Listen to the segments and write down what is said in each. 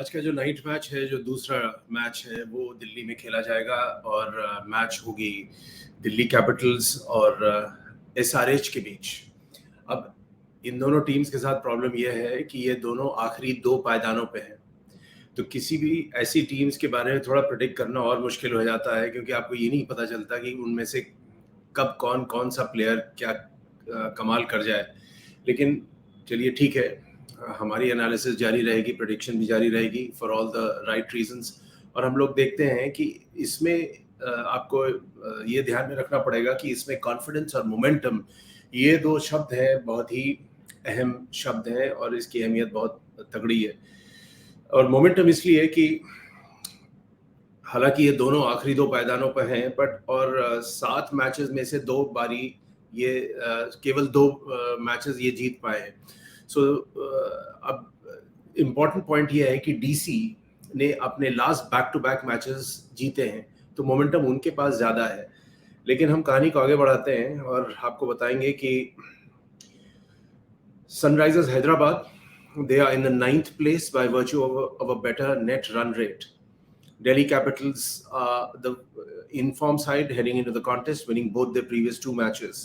आज का जो नाइट मैच है, जो दूसरा मैच है, वो दिल्ली में खेला जाएगा और मैच होगी दिल्ली कैपिटल्स और एसआरएच के बीच। अब इन दोनों टीम्स के साथ प्रॉब्लम यह है कि ये दोनों आखिरी 2 पायदानों पे हैं, तो किसी भी ऐसी टीम्स के बारे में थोड़ा प्रेडिक्ट करना और मुश्किल हो जाता है, क्योंकि आपको ये नहीं पता चलता कि उनमें से कब कौन सा प्लेयर क्या कमाल कर जाए। लेकिन चलिए ठीक है, हमारी एनालिसिस जारी रहेगी, प्रेडिक्शन भी जारी रहेगी for all the right reasons. और हम लोग देखते हैं कि इसमें आपको ये ध्यान में रखना पड़ेगा कि इसमें कॉन्फिडेंस और मोमेंटम, ये 2 शब्द हैं, बहुत ही अहम शब्द हैं और इसकी अहमियत बहुत तगड़ी है। और मोमेंटम इसलिए कि हालांकि ये दोनों आखिरी 2 पायदानों पर हैं, बट और 7 मैचेस में से 2 बारी ये केवल 2 मैचेस ये जीत पाए हैं। सो अब इम्पॉर्टेंट पॉइंट ये है कि डीसी ने अपने last back to back matches जीते हैं, तो मोमेंटम उनके पास ज़्यादा है। लेकिन हम कहानी को आगे बढ़ाते हैं और आपको बताएंगे कि Sunrisers Hyderabad, they are in the 9th place by virtue of a better net run rate. DelhiCapitals are the in-form side heading into the contest, winning both their previous 2 matches.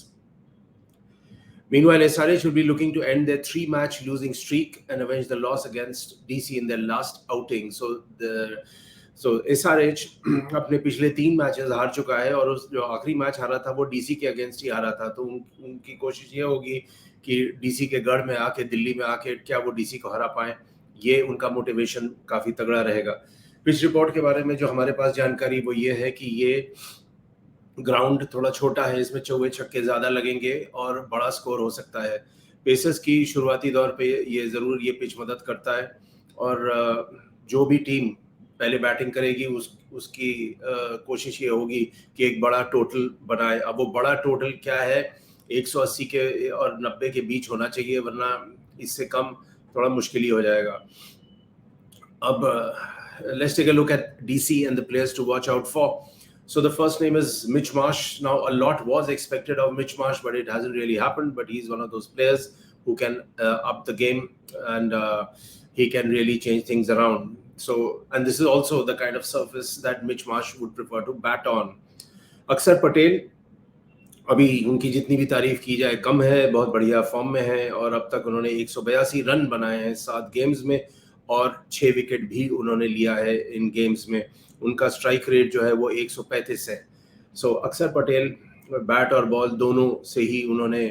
Meanwhile, SRH will be looking to end their 3-match losing streak and avenge the loss against DC in their last outing. So SRH अपने पिछले 3 matches हार चुका है और उस जो आखिरी match हारा था वो डीसी के अगेंस्ट ही हारा था। तो उनकी कोशिश ये होगी कि डीसी के गढ़ में आके, दिल्ली में आके क्या वो डीसी को हरा पाए। ये उनका मोटिवेशन काफ़ी तगड़ा रहेगा। पिच रिपोर्ट के बारे में जो हमारे पास जानकारी वो ये है कि ये ग्राउंड थोड़ा छोटा है, इसमें चौके छक्के ज़्यादा लगेंगे और बड़ा स्कोर हो सकता है। पेसर्स की शुरुआती दौर पे ये ज़रूर ये पिच मदद करता है और जो भी टीम पहले बैटिंग करेगी उसकी कोशिश ये होगी कि एक बड़ा टोटल बनाए। अब वो बड़ा टोटल क्या है, 180 के और 90 के बीच होना चाहिए, वरना इससे कम थोड़ा मुश्किल ही हो जाएगा। अब let's take a look at DC and the players to watch out for. So the first name is Mitch Marsh. Now a lot was expected of Mitch Marsh, but it hasn't really happened. But he's one of those players who can up the game and he can really change things around. So, and this is also the kind of surface that Mitch Marsh would prefer to bat on. अक्षर पटेल, अभी उनकी जितनी भी तारीफ की जाए कम है, बहुत बढ़िया फॉर्म में है और अब तक उन्होंने 182 रन बनाए हैं 7 गेम्स में और 6 विकेट भी उन्होंने लिया है इन गेम्स में। उनका स्ट्राइक रेट जो है वो 135 है। सो अक्षर पटेल बैट और बॉल दोनों से ही उन्होंने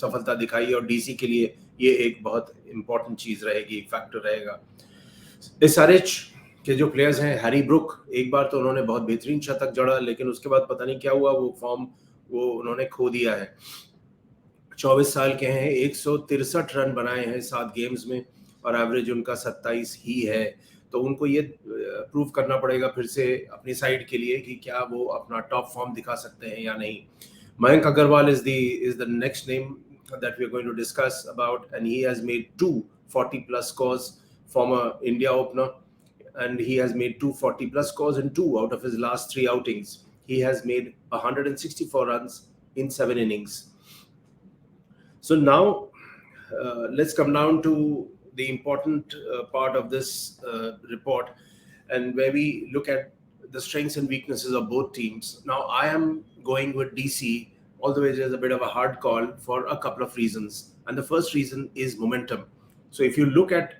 सफलता दिखाई और डीसी के लिए ये एक बहुत इम्पोर्टेंट चीज़ रहेगी, फैक्टर रहेगा। एसआरएच के जो प्लेयर्स हैं, हैरी ब्रुक, एक बार तो उन्होंने बहुत बेहतरीन शतक जड़ा, लेकिन उसके बाद पता नहीं क्या हुआ, वो फॉर्म वो उन्होंने खो दिया है। 24 साल के हैं, 163 रन बनाए हैं 7 गेम्स में और एवरेज उनका 27 ही है। तो उनको ये प्रूव करना पड़ेगा फिर से अपनी साइड के लिए कि क्या वो अपना टॉप फॉर्म दिखा सकते हैं या नहीं। Mayank Agarwal is the next name that we are going to discuss about, and he has made 2 40+ scores, former India opener, and he has made 2 40+ scores in 2 out of his last 3 outings. He has made 164 runs in 7 innings. So now let's come down to the important part of this report, and where we look at the strengths and weaknesses of both teams. Now I am going with DC, although it is a bit of a hard call for a couple of reasons. And the first reason is momentum. So if you look at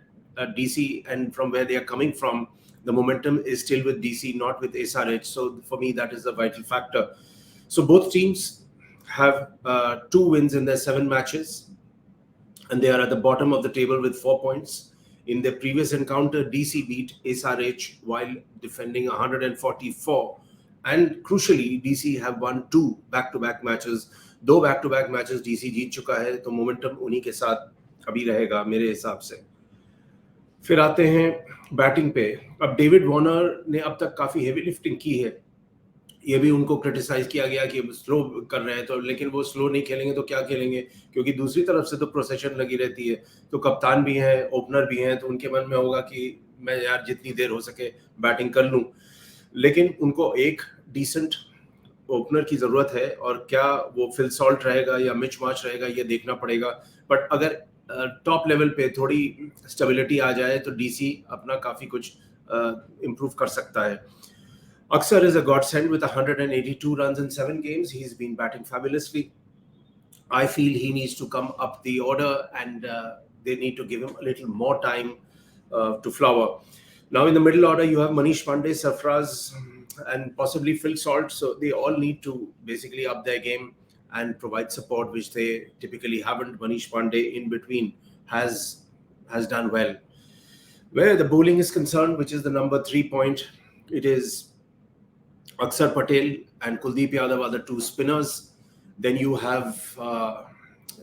DC and from where they are coming from, the momentum is still with DC, not with SRH. So for me, that is a vital factor. So both teams have 2 wins in their 7 matches, and they are at the bottom of the table with 4 points. In their previous encounter, DC beat SRH while defending 144. And crucially, DC have won 2 back-to-back matches. 2 back-to-back matches DC जीत चुका है, तो momentum उन्हीं के साथ अभी रहेगा मेरे हिसाब से। फिर आते हैं बैटिंग पे। अब डेविड वार्नर ने अब तक काफ़ी हेवी लिफ्टिंग की है। ये भी उनको क्रिटिसाइज किया गया कि स्लो कर रहे हैं, तो लेकिन वो स्लो नहीं खेलेंगे तो क्या खेलेंगे, क्योंकि दूसरी तरफ से तो प्रोसेशन लगी रहती है। तो कप्तान भी हैं, ओपनर भी हैं, तो उनके मन में होगा कि मैं यार जितनी देर हो सके बैटिंग कर लूं। लेकिन उनको एक डिसेंट ओपनर की ज़रूरत है, और क्या वो फिल सॉल्ट रहेगा या मिच मार्श रहेगा ये देखना पड़ेगा। बट अगर टॉप लेवल पे थोड़ी स्टेबिलिटी आ जाए तो डीसी अपना काफी कुछ इम्प्रूव कर सकता है. Aksar is a godsend with 182 runs in 7 games. He's been batting fabulously. I feel he needs to come up the order, and they need to give him a little more time to flower. Now in the middle order, you have Manish Pandey, Sarfraz, and possibly Phil Salt. So they all need to basically up their game and provide support, which they typically haven't. Manish Pandey in between has done well. Where the bowling is concerned, which is the number 3 point, it is Akshar Patel and Kuldeep Yadav are the 2 spinners. Then you have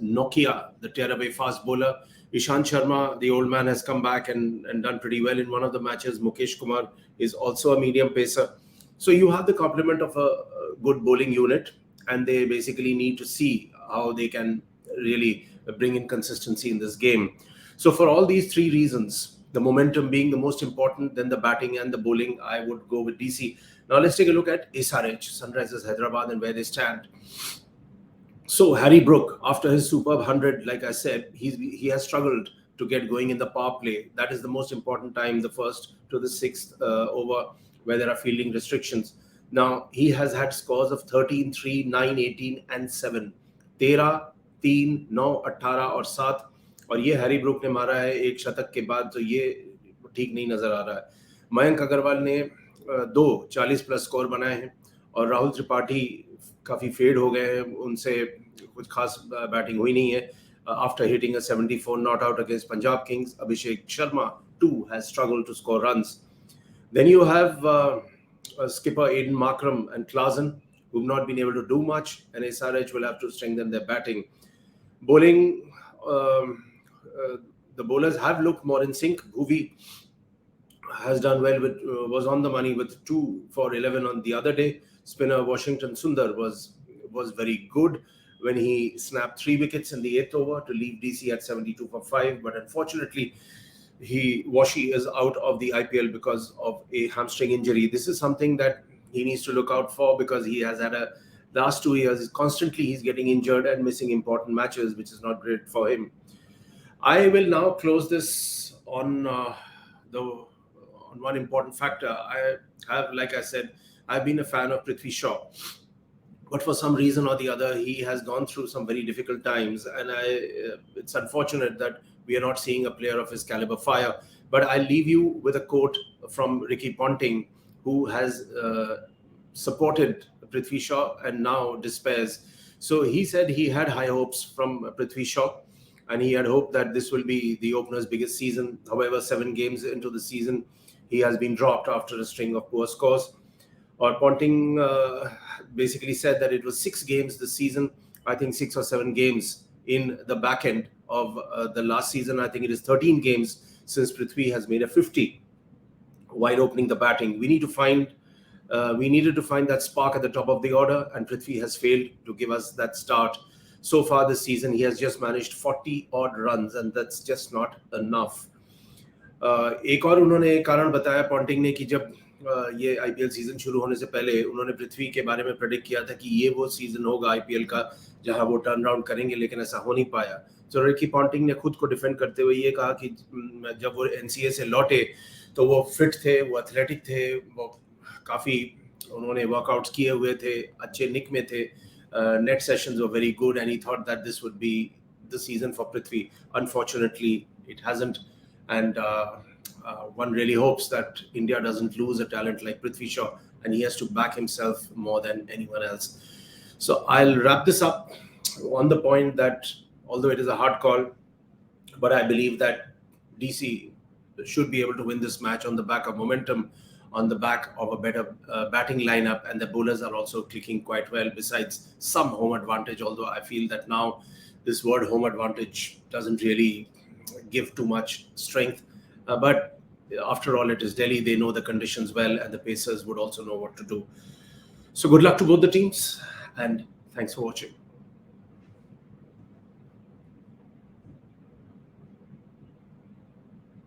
Nokia, the tearaway fast bowler. Ishant Sharma, the old man, has come back and done pretty well in one of the matches. Mukesh Kumar is also a medium pacer. So you have the complement of a good bowling unit, and they basically need to see how they can really bring in consistency in this game. So for all these 3 reasons, the momentum being the most important, then the batting and the bowling, I would go with DC. Now let's take a look at SRH, Sunrisers Hyderabad, and where they stand. So Harry Brook, after his superb 100, like I said, he has struggled to get going in the power play. That is the most important time, the first to the 6th over, where there are fielding restrictions. Now he has had scores of 13, 3, 9, 18 and 7. 13, 3, 9, 18 और 7. और ये Harry Brook ने मारा है एक शतक के बाद, तो ये ठीक नहीं नजर आ रहा है. मयंक अग्रवाल ने 2 40 प्लस स्कोर बनाए हैं, और राहुल त्रिपाठी काफी फेड हो गए हैं, उनसे कुछ खास बैटिंग हुई नहीं है. After hitting a 74 not out against Punjab Kings, Abhishek Sharma too has struggled to score runs. Then you have skipper Aiden Markram and Klaasen, who've not been able to do much, and SRH will have to strengthen their batting. Bowling, the bowlers have looked more in sync. Bhuvi has done well with was on the money with 2 for 11 on the other day. Spinner Washington Sundar was very good when he snapped 3 wickets in the 8th over to leave DC at 72 for 5. But unfortunately, Washi is out of the IPL because of a hamstring injury. This is something that he needs to look out for, because he has had last 2 years constantly he's getting injured and missing important matches, which is not great for him. I will now close this on one important factor. I have, like I said, I've been a fan of Prithvi Shaw, but for some reason or the other, he has gone through some very difficult times, and it's unfortunate that we are not seeing a player of his caliber fire. But I'll leave you with a quote from Ricky Ponting, who has supported Prithvi Shaw and now despairs. So he said he had high hopes from Prithvi Shaw, and he had hoped that this will be the opener's biggest season. However, 7 games into the season, he has been dropped after a string of poor scores. Or Ponting basically said that it was 6 games this season. I think 6 or 7 games in the back end of the last season. I think it is 13 games since Prithvi has made a 50 while opening the batting. We needed to find that spark at the top of the order, and Prithvi has failed to give us that start. So far this season, he has just managed 40 odd runs, and that's just not enough. एक और उन्होंने कारण बताया Ponting ने कि जब ये IPL season शुरू होने से पहले उन्होंने पृथ्वी के बारे में प्रेडिक्ट किया था कि ये वो सीजन होगा आईपीएल का जहां वो टर्न अराउंड करेंगे, लेकिन ऐसा हो नहीं पाया. तो रिकी पॉन्टिंग ने खुद को डिफेंड करते हुए ये कहा कि जब वो एनसीए से लौटे तो वो फिट थे, वो एथलेटिक थे, वो काफी उन्होंने वर्कआउट्स किए हुए थे, अच्छे निक में थे, net sessions were very good, and he thought that this would be the season for Prithvi. Unfortunately it hasn't, and one really hopes that India doesn't lose a talent like Prithvi Shaw, and he has to back himself more than anyone else. So I'll wrap this up on the point that although it is a hard call, but I believe that DC should be able to win this match on the back of momentum, on the back of a better batting lineup, and the bowlers are also clicking quite well, besides some home advantage, although I feel that now this word home advantage doesn't really give too much strength, but after all, it is Delhi. They know the conditions well, and the Pacers would also know what to do. So good luck to both the teams, and thanks for watching.